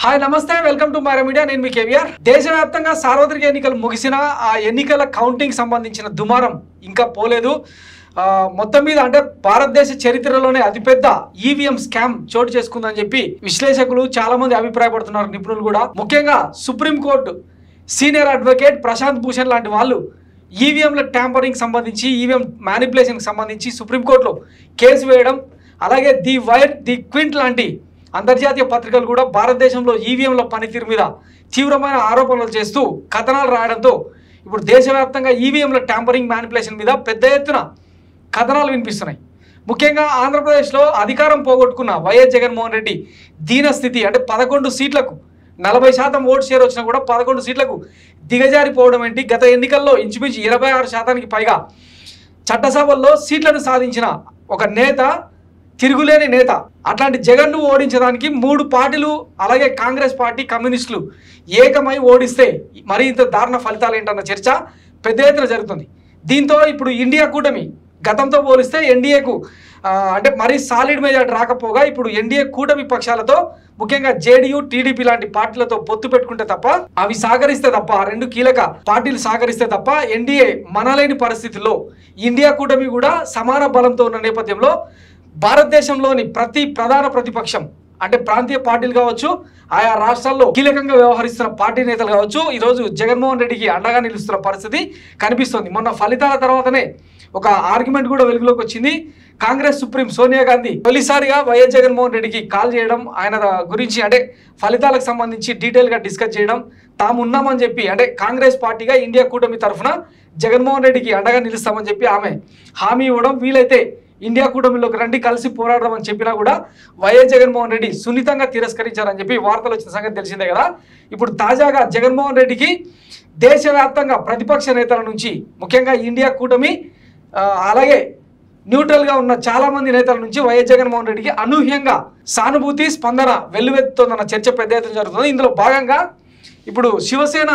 Hi నమస్తే welcome to Myra media నేను మీ కేవీఆర్ దేశవ్యాప్తంగా సార్వత్రిక ఎన్నికలు ముగిసిన ఆ ఎన్నికల కౌంటింగ్ సంబంధించిన దుమారం ఇంకా పోలేదు మొత్తం మీద అంటే భారతదేశ చరిత్రలోనే అతిపెద్ద ఈవీఎం స్కామ్ చోటు చేసుకుందని చెప్పి విశ్లేషకులు చాలా మంది అభిప్రాయపడుతున్నారు నిపుణులు కూడా ముఖ్యంగా supreme court senior advocate Prashant Bhushan లాంటి వాళ్ళు ఈవీఎంల ట్యాంపరింగ్ సంబంధించి ఈవీఎం మ్యానిపులేషన్కి సంబంధించి సుప్రీంకోర్టులో కేసు వేయడం అలాగే ది వైర్ ది క్వింట్ లాంటి అంతర్జాతీయ పత్రికలు కూడా భారతదేశంలో ఈవీఎంల పనితీరు మీద తీవ్రమైన ఆరోపణలు చేస్తూ కథనాలు రాయడంతో ఇప్పుడు దేశవ్యాప్తంగా ఈవీఎంల ట్యాంపరింగ్ మ్యానిపులేషన్ మీద పెద్ద ఎత్తున కథనాలు వినిపిస్తున్నాయి. ముఖ్యంగా ఆంధ్రప్రదేశ్లో అధికారం పోగొట్టుకున్న వైఎస్ జగన్మోహన్ రెడ్డి దీనస్థితి అంటే 11 సీట్లకు 40% ఓటు షేర్ వచ్చినా కూడా 11 సీట్లకు దిగజారిపోవడం ఏంటి, గత ఎన్నికల్లో ఇంచుమించు 26% పైగా చట్టసభల్లో సీట్లను సాధించిన ఒక నేత, తిరుగులేని నేత, అట్లాంటి జగన్ను ఓడించడానికి 3 పార్టీలు అలాగే కాంగ్రెస్ పార్టీ కమ్యూనిస్టులు ఏకమై ఓడిస్తే మరి ఇంత దారుణ ఫలితాలు ఏంటన్న చర్చ పెద్ద ఎత్తున జరుగుతుంది. దీంతో ఇప్పుడు ఇండియా కూటమి గతంతో పోలిస్తే ఎన్డీఏకు అంటే మరీ సాలిడ్ మెజార్టీ రాకపోగా ఇప్పుడు ఎన్డీఏ కూటమి పక్షాలతో ముఖ్యంగా జేడీయూ టీడీపీ లాంటి పార్టీలతో పొత్తు పెట్టుకుంటే తప్ప అవి సహకరిస్తే తప్ప రెండు కీలక పార్టీలు సహకరిస్తే తప్ప ఎన్డీఏ మనలేని పరిస్థితుల్లో ఇండియా కూటమి కూడా సమాన బలంతో ఉన్న నేపథ్యంలో భారతదేశంలోని ప్రతి ప్రధాన ప్రతిపక్షం అంటే ప్రాంతీయ పార్టీలు కావచ్చు, ఆయా రాష్ట్రాల్లో కీలకంగా వ్యవహరిస్తున్న పార్టీ నేతలు కావచ్చు, ఈరోజు జగన్మోహన్ రెడ్డికి అండగా నిలుస్తున్న పరిస్థితి కనిపిస్తుంది. మొన్న ఫలితాల తర్వాతనే ఒక ఆర్గ్యుమెంట్ కూడా వెలుగులోకి వచ్చింది. కాంగ్రెస్ సుప్రీం సోనియా గాంధీ తొలిసారిగా వైఎస్ జగన్మోహన్ రెడ్డికి కాల్ చేయడం, ఆయన గురించి అంటే ఫలితాలకు సంబంధించి డీటెయిల్గా డిస్కస్ చేయడం, తాము ఉన్నామని చెప్పి అంటే కాంగ్రెస్ పార్టీగా ఇండియా కూటమి తరఫున జగన్మోహన్ రెడ్డికి అండగా నిలుస్తామని చెప్పి ఆమె హామీ ఇవ్వడం, వీలైతే ఇండియా కూటమిలోకి రండి కలిసి పోరాడదామని చెప్పినా కూడా వైఎస్ జగన్మోహన్ రెడ్డి సున్నితంగా తిరస్కరించారని చెప్పి వార్తలు వచ్చిన సంగతి తెలిసిందే కదా. ఇప్పుడు తాజాగా జగన్మోహన్ రెడ్డికి దేశవ్యాప్తంగా ప్రతిపక్ష నేతల నుంచి ముఖ్యంగా ఇండియా కూటమి అలాగే న్యూట్రల్గా ఉన్న చాలామంది నేతల నుంచి వైఎస్ జగన్మోహన్ రెడ్డికి అనూహ్యంగా సానుభూతి స్పందన వెల్లువెత్తుతోందన్న చర్చ పెద్ద ఎత్తున జరుగుతుంది. ఇందులో భాగంగా ఇప్పుడు శివసేన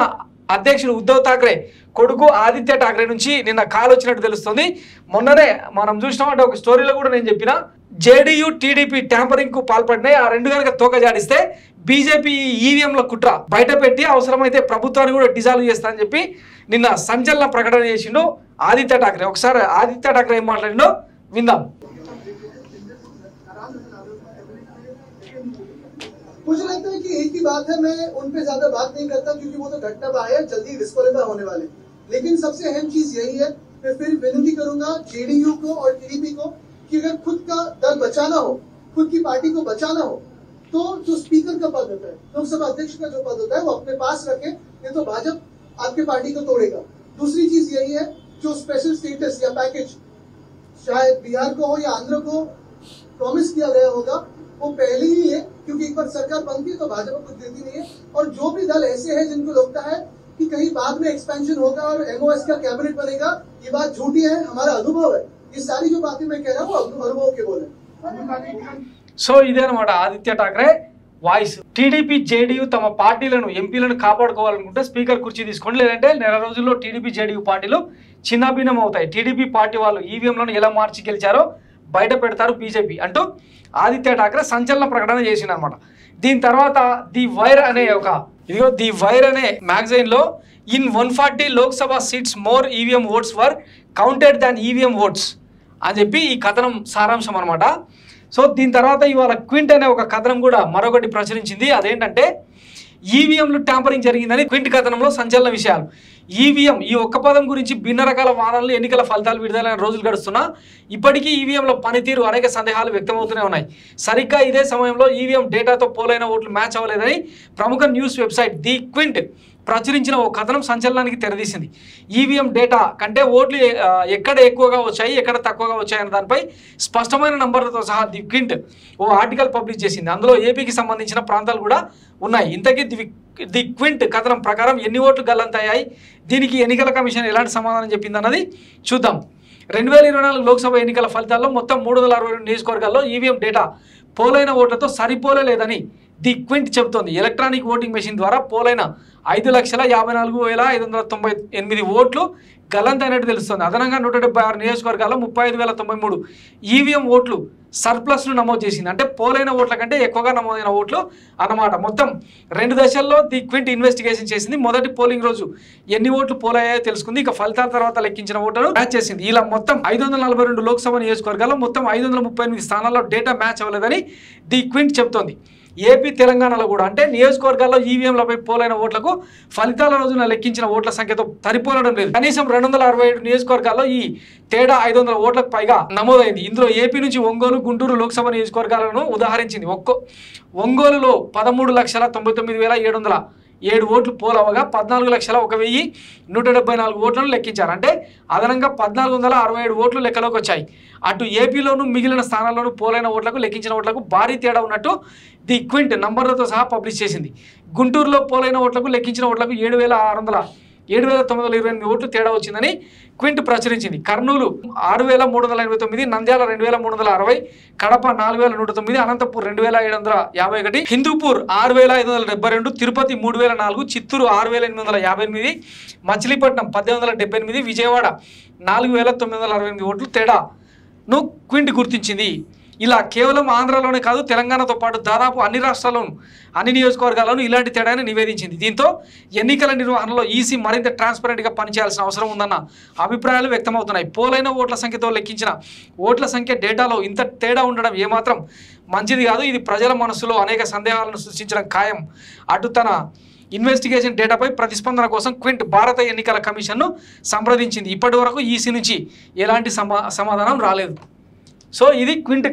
అధ్యక్షుడు ఉద్ధవ్ ఠాక్రే కొడుకు ఆదిత్య ఠాక్రే నుంచి నిన్న కాల్ వచ్చినట్టు తెలుస్తుంది. మొన్ననే మనం చూసినామంటే ఒక స్టోరీలో కూడా నేను చెప్పిన జేడీయూ టీడీపీ ట్యాంపరింగ్కు పాల్పడినాయి, ఆ రెండు కనుక తోక జాడిస్తే బీజేపీ ఈవీఎంల కుట్ర బయట పెట్టి అవసరమైతే ప్రభుత్వాన్ని కూడా డిజాల్వ్ చేస్తా అని చెప్పి నిన్న సంచలన ప్రకటన చేసిండు ఆదిత్య ఠాక్రే. ఒకసారి ఆదిత్య ఠాక్రే ఏం మాట్లాడిండో విందాం. मुझे लगता है कि एक ही बात है, मैं उन पे ज्यादा बात नहीं करता क्योंकि वो तो घटना है, जल्दी डिस्क्वालीफाई होने वाले। लेकिन सबसे अहम चीज यही है, मैं फिर विनती करूंगा जेडीयू को और टीडीपी को कि अगर खुद का दल बचाना हो, खुद की पार्टी को बचाना हो, तो जो स्पीकर का पद होता है, लोकसभा अध्यक्ष का जो पद होता है वो अपने पास रखें, नहीं तो भाजपा आपके पार्टी को तोड़ेगा। दूसरी चीज यही है, जो स्पेशल स्टेटस या पैकेज शायद बिहार को हो या आंध्र को प्रॉमिस किया गया होगा, वो पहले ही है क्योंकि एक बार सरकार बनती है तो भाजपा कुछ देती नहीं है। और जो भी दल ऐसे हैं जिनको लगता है कि कहीं बाद में एक्सपेंशन होगा और एमओएस का कैबिनेट बनेगा, ये बात झूठी है, हमारा अनुभव है। ये सारी जो बातें मैं कह रहा हूँ वो अनुभव के बोले। సో ఇదేనమాట Aditya Thackeray voice. TDP JDU తమ పార్టీలను ఎంపీలను కాపాడుకోవాలనుకుంటే స్పీకర్ కుర్చీ తీసుకోండి, లేదంటే నెల రోజుల్లో టీడీపీ జేడీయూ పార్టీలు చిన్నాభిన్నం అవుతాయి. టీడీపీ పార్టీ వాళ్ళు ఈవీఎంలను ఎలా మార్చి గెలిచారో బయట పెడతారు బీజేపీ అంటూ ఆదిత్య ఠాక్రే సంచలన ప్రకటన చేసింది అనమాట. దీని తర్వాత ది వైర్ అనే మ్యాగజైన్ లో in 140 Lok Sabha seats more EVM votes were counted than EVM votes అని చెప్పి ఈ కథనం సారాంశం అనమాట. సో దీని తర్వాత ఇవాళ క్వింట్ అనే ఒక కథనం కూడా మరొకటి ప్రచురించింది. అదేంటంటే ఈవీఎంలు ట్యాంపరింగ్ జరిగిందని క్వింట్ కథనంలో సంచలన విషయాలు. ఈవీఎం ఈ ఒక్క పదం గురించి భిన్న రకాల వాదనలు, ఎన్నికల ఫలితాలు విడుదలైన రోజులు గడుస్తున్నా ఇప్పటికీ ఈవీఎంల పనితీరు అనేక సందేహాలు వ్యక్తమవుతూనే ఉన్నాయి. సరిగ్గా ఇదే సమయంలో ఈవీఎం డేటాతో పోలైన ఓట్లు మ్యాచ్ అవ్వలేదని ప్రముఖ న్యూస్ వెబ్సైట్ ది క్వింట్ ప్రచురించిన ఓ కథనం సంచలనానికి తెరదీసింది. ఈవీఎం డేటా కంటే ఓట్లు ఎక్కడ ఎక్కువగా వచ్చాయి, ఎక్కడ తక్కువగా వచ్చాయన్న దానిపై స్పష్టమైన నంబర్లతో సహా ది క్వింట్ ఓ ఆర్టికల్ పబ్లిష్ చేసింది. అందులో ఏపీకి సంబంధించిన ప్రాంతాలు కూడా ఉన్నాయి. ఇంతకీ ది క్వింట్ కథనం ప్రకారం ఎన్ని ఓట్లు గల్లంతయ్యాయి, దీనికి ఎన్నికల కమిషన్ ఎలాంటి సమాధానం చెప్పింది అన్నది చూద్దాం. 2024 లోక్సభ ఎన్నికల ఫలితాల్లో మొత్తం 362 నియోజకవర్గాల్లో ఈవీఎం డేటా పోలైన ఓట్లతో సరిపోలేదని ది క్వింట్ చెబుతోంది. ఎలక్ట్రానిక్ ఓటింగ్ మెషిన్ ద్వారా పోలైన 5,54,598 ఓట్లు గల్లంతైనట్టు తెలుస్తుంది. అదనంగా 176 నియోజకవర్గాల్లో 35,093 ఈవీఎం ఓట్లు సర్ప్లస్ను నమోదు చేసింది. అంటే పోలైన ఓట్ల కంటే ఎక్కువగా నమోదైన ఓట్లు అన్నమాట. మొత్తం 2 దశల్లో ది క్వింట్ ఇన్వెస్టిగేషన్ చేసింది. మొదటి పోలింగ్ రోజు ఎన్ని ఓట్లు పోలయ్యాయో తెలుసుకుంది. ఇక ఫలితాల తర్వాత లెక్కించిన ఓట్లను మ్యాచ్ చేసింది. ఇలా మొత్తం 542 లోక్సభ నియోజకవర్గాల్లో మొత్తం 538 స్థానాల్లో డేటా మ్యాచ్ అవ్వలేదని ది క్వింట్ చెబుతోంది. ఏపీ తెలంగాణలో కూడా అంటే నియోజకవర్గాల్లో ఈవీఎంలపై పోలైన ఓట్లకు ఫలితాల రోజున లెక్కించిన ఓట్ల సంఖ్యతో సరిపోలడం లేదు. కనీసం 267 నియోజకవర్గాల్లో ఈ తేడా 500 ఓట్లకు పైగా నమోదైంది. ఇందులో ఏపీ నుంచి ఒంగోలు, గుంటూరు లోక్సభ నియోజకవర్గాలను ఉదాహరించింది. ఒంగోలులో 13,99,707 ఓట్లు పోలవగా 14,01,174 ఓట్లను లెక్కించారు. అంటే అదనంగా 1,467 ఓట్లు లెక్కలోకి వచ్చాయి. అటు ఏపీలోను మిగిలిన స్థానాల్లోనూ పోలైన ఓట్లకు లెక్కించిన ఓట్లకు భారీ తేడా ఉన్నట్టు ది క్వింట్ నంబర్లతో సహా పబ్లిష్ చేసింది. గుంటూరులో పోలైన ఓట్లకు లెక్కించిన ఓట్లకు 7,928 ఓట్లు తేడా వచ్చిందని క్వింట్ ప్రచురించింది. కర్నూలు 6,389, నంద్యాల 2,360, కడప 4,109, అనంతపూర్ 2,751, హిందూపూర్ 6,572, తిరుపతి 3,004, చిత్తూరు 6,858, మచిలీపట్నం 1,878, విజయవాడ 4,968 ఓట్లు తేడాను క్వింట్ గుర్తించింది. ఇలా కేవలం ఆంధ్రలోనే కాదు తెలంగాణతో పాటు దాదాపు అన్ని రాష్ట్రాల్లోనూ అన్ని నియోజకవర్గాల్లోనూ ఇలాంటి తేడాను నివేదించింది. దీంతో ఎన్నికల నిర్వహణలో ఈసీ మరింత ట్రాన్స్పరెంట్గా పనిచేయాల్సిన అవసరం ఉందన్న అభిప్రాయాలు వ్యక్తమవుతున్నాయి. పోలైన ఓట్ల సంఖ్యతో లెక్కించిన ఓట్ల సంఖ్య డేటాలో ఇంత తేడా ఉండడం ఏమాత్రం మంచిది కాదు. ఇది ప్రజల మనసులో అనేక సందేహాలను సృష్టించడం ఖాయం. అటు తన ఇన్వెస్టిగేషన్ డేటాపై ప్రతిస్పందన కోసం క్వింట్ భారత ఎన్నికల కమిషన్ను సంప్రదించింది. ఇప్పటి వరకు ఈసీ నుంచి ఎలాంటి సమాధానం రాలేదు. సో ఇది క్వింట్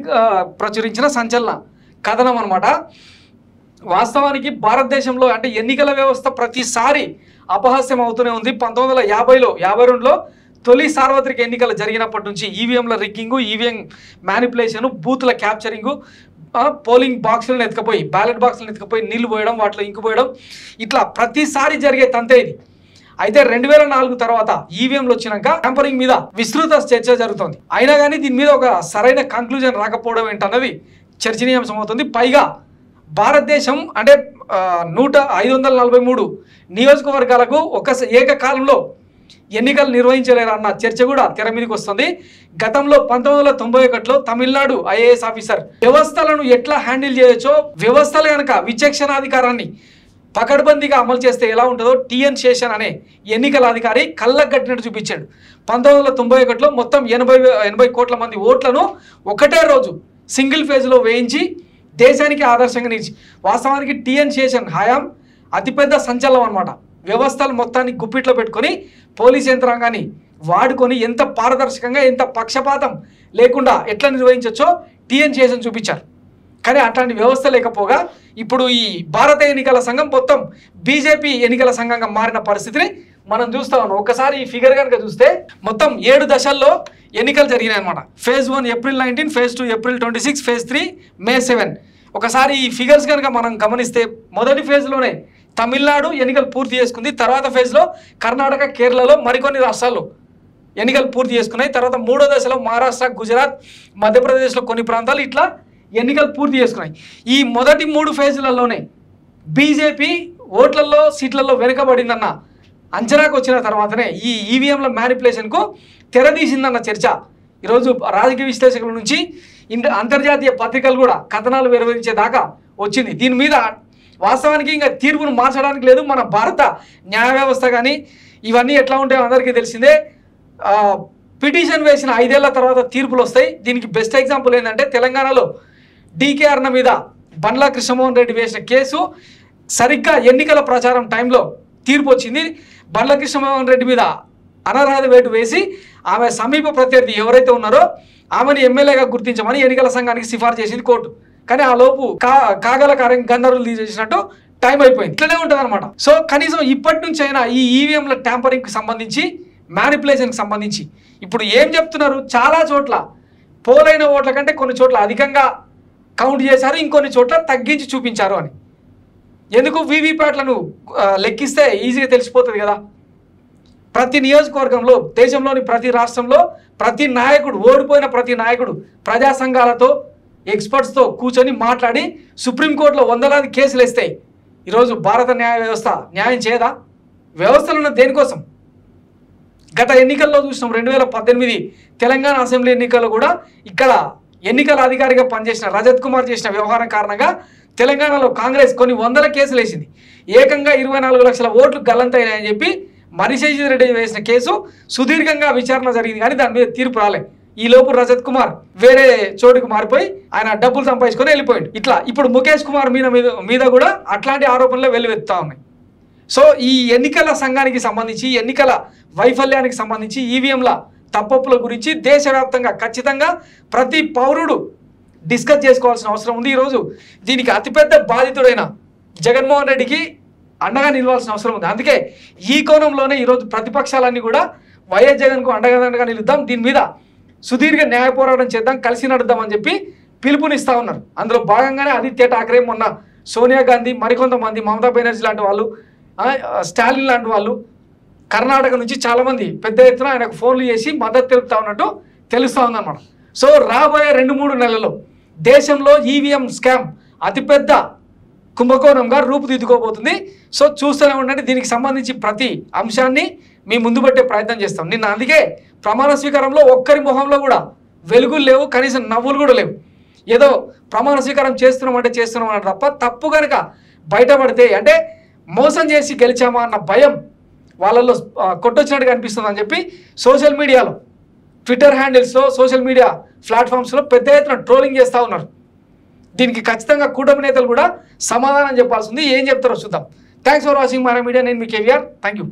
ప్రచురించిన సంచలన కథనం అనమాట. వాస్తవానికి భారతదేశంలో అంటే ఎన్నికల వ్యవస్థ ప్రతిసారి అపహాస్యం అవుతూనే ఉంది. 1952లో తొలి సార్వత్రిక ఎన్నికలు జరిగినప్పటి నుంచి ఈవీఎంల రిగ్గింగు, ఈవీఎం మ్యానిపులేషను, బూత్ల క్యాప్చరింగు, పోలింగ్ బాక్సులను ఎత్తుకపోయి బ్యాలెట్ బాక్సులను ఎత్తుకపోయి నీళ్లు పోయడం, వాటిలో ఇంకు పోయడం, ఇట్లా ప్రతిసారి జరిగే తంతే ఇది. అయితే 2004 తర్వాత ఈవీఎంలు వచ్చినాక ట్యాంపరింగ్ మీద విస్తృత చర్చ జరుగుతుంది. అయినా కానీ దీని మీద ఒక సరైన కంక్లూజన్ రాకపోవడం ఏంటన్నది చర్చనీయాంశం అవుతుంది. పైగా భారతదేశం అంటే 543 నియోజకవర్గాలకు ఏకకాలంలో ఎన్నికలు నిర్వహించలేరన్న చర్చ కూడా తెర మీదకి వస్తుంది. గతంలో 1991లో తమిళనాడు ఐఏఎస్ ఆఫీసర్ వ్యవస్థలను ఎట్లా హ్యాండిల్ చేయొచ్చో, వ్యవస్థలు కనుక విచక్షణాధికారాన్ని పకడ్బందీగా అమలు చేస్తే ఎలా ఉంటుందో టిఎన్ శేషన్ అనే ఎన్నికల అధికారి కళ్ళగట్టినట్టు చూపించాడు. 1991లో మొత్తం 80 కోట్ల మంది ఓట్లను ఒకటే రోజు సింగిల్ ఫేజ్లో వేయించి దేశానికి ఆదర్శంగా నిలిచి, వాస్తవానికి టిఎన్ శేషన్ హయాం అతిపెద్ద సంచలనం అనమాట. వ్యవస్థలు మొత్తాన్ని గుప్పిట్లో పెట్టుకొని పోలీస్ యంత్రాంగాన్ని వాడుకొని ఎంత పారదర్శకంగా, ఎంత పక్షపాతం లేకుండా ఎట్లా నిర్వహించవచ్చో టిఎన్ శేషన్ చూపించారు. కానీ అట్లాంటి వ్యవస్థ లేకపోగా ఇప్పుడు ఈ భారత ఎన్నికల సంఘం మొత్తం బీజేపీ ఎన్నికల సంఘంగా మారిన పరిస్థితిని మనం చూస్తా ఉన్నాం. ఒకసారి ఈ ఫిగర్ కనుక చూస్తే మొత్తం 7 దశల్లో ఎన్నికలు జరిగినాయి అనమాట. Phase 1 April 19, phase 2 April 26, phase 3 మే 7. ఒకసారి ఈ ఫిగర్స్ కనుక మనం గమనిస్తే మొదటి ఫేజ్లోనే తమిళనాడు ఎన్నికలు పూర్తి చేసుకుంది. తర్వాత ఫేజ్లో కర్ణాటక, కేరళలో మరికొన్ని రాష్ట్రాల్లో ఎన్నికలు పూర్తి చేసుకున్నాయి. తర్వాత 3వ దశలో మహారాష్ట్ర, గుజరాత్, మధ్యప్రదేశ్లో కొన్ని ప్రాంతాలు ఇట్లా ఎన్నికలు పూర్తి చేసుకున్నాయి. ఈ మొదటి 3 ఫేజులలోనే బీజేపీ ఓట్లలో, సీట్లలో వెనుకబడిందన్న అంచనాకు వచ్చిన తర్వాతనే ఈ ఈవీఎంల మ్యానిపులేషన్కు తెరదీసిందన్న చర్చ ఈరోజు రాజకీయ విశ్లేషకుల నుంచి అంతర్జాతీయ పత్రికలు కూడా కథనాలు వెలువరించేదాకా వచ్చింది. దీని మీద వాస్తవానికి ఇంకా తీర్పును మార్చడానికి లేదు. మన భారత న్యాయ వ్యవస్థ కానీ ఇవన్నీ ఎట్లా ఉంటాయో అందరికీ తెలిసిందే. పిటిషన్ వేసిన 5 ఏళ్ల తర్వాత తీర్పులు వస్తాయి. దీనికి బెస్ట్ ఎగ్జాంపుల్ ఏంటంటే తెలంగాణలో డీకే అరుణ మీద బండ్ల కృష్ణమోహన్ రెడ్డి వేసిన కేసు సరిగ్గా ఎన్నికల ప్రచారం టైంలో తీర్పు వచ్చింది. బండ్ల కృష్ణమోహన్ రెడ్డి మీద అనర్హత వేటు వేసి ఆమె సమీప ప్రత్యర్థి ఎవరైతే ఉన్నారో ఆమెను ఎమ్మెల్యేగా గుర్తించమని ఎన్నికల సంఘానికి సిఫార్సు చేసింది కోర్టు. కానీ ఆ లోపు కాగల గంధర్వులు తీసేసినట్టు టైం అయిపోయింది. ఇట్లనే ఉంటుంది అనమాట. సో కనీసం ఇప్పటి నుంచి అయినా ఈ ఈవీఎంల ట్యాంపరింగ్కి సంబంధించి, మ్యానిపులేషన్కి సంబంధించి ఇప్పుడు ఏం చెప్తున్నారు, చాలా చోట్ల పోలైన ఓట్ల కంటే కొన్ని చోట్ల అధికంగా కౌంట్ చేశారు, ఇంకొన్ని చోట్ల తగ్గించి చూపించారు అని. ఎందుకు వీవీప్యాట్లను లెక్కిస్తే ఈజీగా తెలిసిపోతుంది కదా. ప్రతి నియోజకవర్గంలో, దేశంలోని ప్రతి రాష్ట్రంలో ప్రతి నాయకుడు, ఓడిపోయిన ప్రతి నాయకుడు ప్రజా సంఘాలతో, ఎక్స్పర్ట్స్తో కూర్చొని మాట్లాడి సుప్రీంకోర్టులో వందలాది కేసులు వేస్తాయి. ఈరోజు భారత న్యాయ వ్యవస్థ న్యాయం చేయదా? వ్యవస్థలు ఉన్న దేనికోసం? గత ఎన్నికల్లో చూసినాం 2018 తెలంగాణ అసెంబ్లీ ఎన్నికల్లో కూడా ఇక్కడ ఎన్నికల అధికారిగా పనిచేసిన రజత్ కుమార్ చేసిన వ్యవహారం కారణంగా తెలంగాణలో కాంగ్రెస్ కొన్ని వందల కేసులు వేసింది. ఏకంగా 24 లక్షల ఓట్లు గల్లంతైనాయని చెప్పి మరిశేషి రెడ్డి వేసిన కేసు సుదీర్ఘంగా విచారణ జరిగింది, కానీ దాని మీద తీర్పు రాలే. ఈ లోపు రజత్ కుమార్ వేరే చోటుకు మారిపోయి ఆయన డబ్బులు సంపాదించుకొని వెళ్ళిపోయాడు. ఇట్లా ఇప్పుడు ముఖేష్ కుమార్ మీద కూడా అట్లాంటి ఆరోపణలు వెల్లువెత్తుతా ఉన్నాయి. సో ఈ ఎన్నికల సంఘానికి సంబంధించి, ఎన్నికల వైఫల్యానికి సంబంధించి, ఈవీఎంల తప్పొప్పుల గురించి దేశవ్యాప్తంగా ఖచ్చితంగా ప్రతి పౌరుడు డిస్కస్ చేసుకోవాల్సిన అవసరం ఉంది. ఈరోజు దీనికి అతిపెద్ద బాధితుడైన జగన్మోహన్ రెడ్డికి అండగా నిలవాల్సిన అవసరం ఉంది. అందుకే ఈ కోణంలోనే ఈరోజు ప్రతిపక్షాలన్నీ కూడా వైఎస్ జగన్కు అండగా నిలుద్దాం, దీని మీద సుదీర్ఘ న్యాయ పోరాటం చేద్దాం, కలిసి నడుద్దామని చెప్పి పిలుపునిస్తూ ఉన్నారు. అందులో భాగంగానే ఆదిత్య ఠాక్రే, మొన్న సోనియా గాంధీ, మరికొంతమంది మమతా బెనర్జీ లాంటి వాళ్ళు, స్టాలిన్ లాంటి వాళ్ళు, కర్ణాటక నుంచి చాలామంది పెద్ద ఎత్తున ఆయనకు ఫోన్లు చేసి మద్దతు తెలుపుతా ఉన్నట్టు తెలుస్తూ ఉందన్నమాట. సో రాబోయే 2-3 నెలల్లో దేశంలో ఈవీఎం స్కామ్ అతిపెద్ద కుంభకోణంగా రూపుదిద్దుకోబోతుంది. సో చూస్తూనే ఉండండి. దీనికి సంబంధించి ప్రతి అంశాన్ని మీ ముందు పెట్టే ప్రయత్నం చేస్తాం. నిన్న అందుకే ప్రమాణ స్వీకారంలో ఒక్కరి మొహంలో కూడా వెలుగులు లేవు, కనీసం నవ్వులు కూడా లేవు. ఏదో ప్రమాణ స్వీకారం చేస్తున్నాం తప్ప తప్పు కనుక బయటపడితే, అంటే మోసం చేసి గెలిచామా అన్న భయం వాళ్ళల్లో కొట్టొచ్చినట్టుగా అనిపిస్తుంది అని చెప్పి సోషల్ మీడియాలో, ట్విట్టర్ హ్యాండిల్స్లో, సోషల్ మీడియా ప్లాట్ఫామ్స్లో పెద్ద ఎత్తున ట్రోలింగ్ చేస్తూ ఉన్నారు. దీనికి ఖచ్చితంగా కూటమి నేతలు కూడా సమాధానం చెప్పాల్సింది. ఏం చెప్తారో చూద్దాం. థ్యాంక్స్ ఫర్ వాచింగ్ మారా మీడియా. నేను మీ కేవీఆర్. Thank you.